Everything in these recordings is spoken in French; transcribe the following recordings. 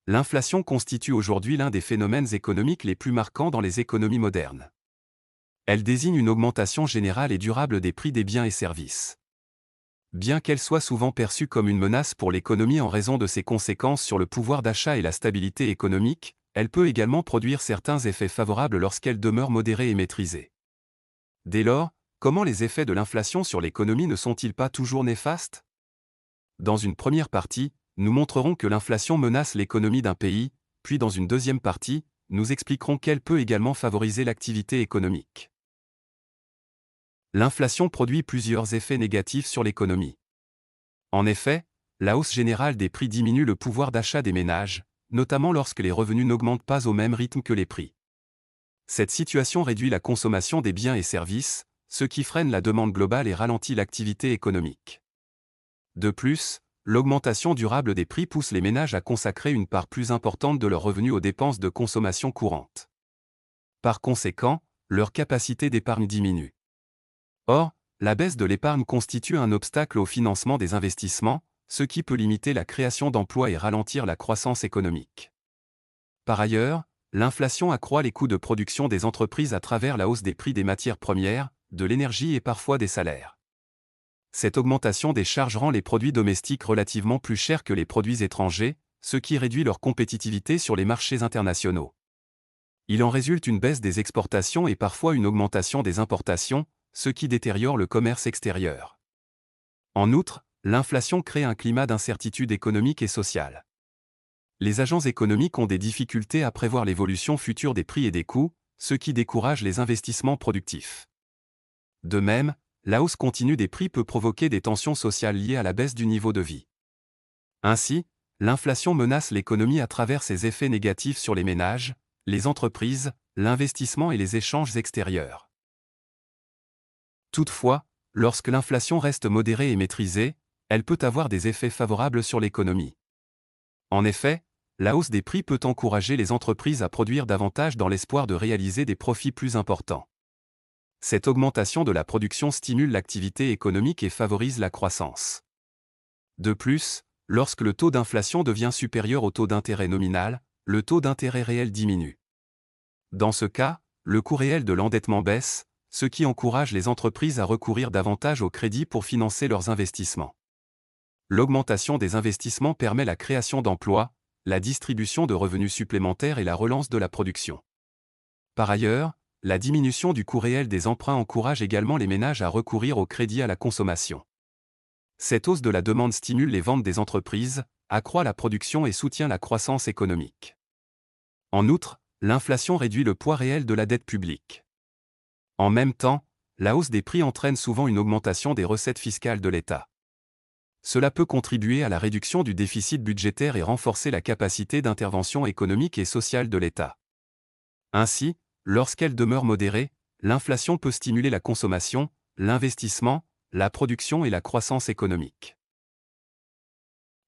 L'inflation constitue aujourd'hui l'un des phénomènes économiques les plus marquants dans les économies modernes. Elle désigne une augmentation générale et durable des prix des biens et services. Bien qu'elle soit souvent perçue comme une menace pour l'économie en raison de ses conséquences sur le pouvoir d'achat et la stabilité économique, elle peut également produire certains effets favorables lorsqu'elle demeure modérée et maîtrisée. Dès lors, comment les effets de l'inflation sur l'économie ne sont-ils pas toujours néfastes? Dans une première partie, nous montrerons que l'inflation menace l'économie d'un pays, puis dans une deuxième partie, nous expliquerons qu'elle peut également favoriser l'activité économique. L'inflation produit plusieurs effets négatifs sur l'économie. En effet, la hausse générale des prix diminue le pouvoir d'achat des ménages, notamment lorsque les revenus n'augmentent pas au même rythme que les prix. Cette situation réduit la consommation des biens et services, ce qui freine la demande globale et ralentit l'activité économique. De plus, l'augmentation durable des prix pousse les ménages à consacrer une part plus importante de leurs revenus aux dépenses de consommation courante. Par conséquent, leur capacité d'épargne diminue. Or, la baisse de l'épargne constitue un obstacle au financement des investissements, ce qui peut limiter la création d'emplois et ralentir la croissance économique. Par ailleurs, l'inflation accroît les coûts de production des entreprises à travers la hausse des prix des matières premières, de l'énergie et parfois des salaires. Cette augmentation des charges rend les produits domestiques relativement plus chers que les produits étrangers, ce qui réduit leur compétitivité sur les marchés internationaux. Il en résulte une baisse des exportations et parfois une augmentation des importations, ce qui détériore le commerce extérieur. En outre, l'inflation crée un climat d'incertitude économique et sociale. Les agents économiques ont des difficultés à prévoir l'évolution future des prix et des coûts, ce qui décourage les investissements productifs. De même, la hausse continue des prix peut provoquer des tensions sociales liées à la baisse du niveau de vie. Ainsi, l'inflation menace l'économie à travers ses effets négatifs sur les ménages, les entreprises, l'investissement et les échanges extérieurs. Toutefois, lorsque l'inflation reste modérée et maîtrisée, elle peut avoir des effets favorables sur l'économie. En effet, la hausse des prix peut encourager les entreprises à produire davantage dans l'espoir de réaliser des profits plus importants. Cette augmentation de la production stimule l'activité économique et favorise la croissance. De plus, lorsque le taux d'inflation devient supérieur au taux d'intérêt nominal, le taux d'intérêt réel diminue. Dans ce cas, le coût réel de l'endettement baisse, ce qui encourage les entreprises à recourir davantage au crédit pour financer leurs investissements. L'augmentation des investissements permet la création d'emplois, la distribution de revenus supplémentaires et la relance de la production. Par ailleurs, la diminution du coût réel des emprunts encourage également les ménages à recourir au crédit à la consommation. Cette hausse de la demande stimule les ventes des entreprises, accroît la production et soutient la croissance économique. En outre, l'inflation réduit le poids réel de la dette publique. En même temps, la hausse des prix entraîne souvent une augmentation des recettes fiscales de l'État. Cela peut contribuer à la réduction du déficit budgétaire et renforcer la capacité d'intervention économique et sociale de l'État. Ainsi, lorsqu'elle demeure modérée, l'inflation peut stimuler la consommation, l'investissement, la production et la croissance économique.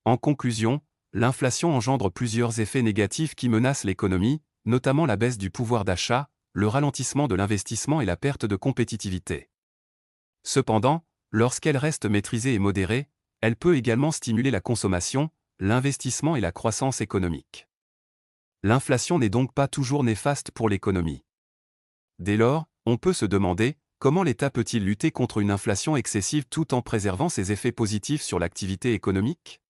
En conclusion, l'inflation engendre plusieurs effets négatifs qui menacent l'économie, notamment la baisse du pouvoir d'achat, le ralentissement de l'investissement et la perte de compétitivité. Cependant, lorsqu'elle reste maîtrisée et modérée, elle peut également stimuler la consommation, l'investissement et la croissance économique. L'inflation n'est donc pas toujours néfaste pour l'économie. Dès lors, on peut se demander, comment l'État peut-il lutter contre une inflation excessive tout en préservant ses effets positifs sur l'activité économique?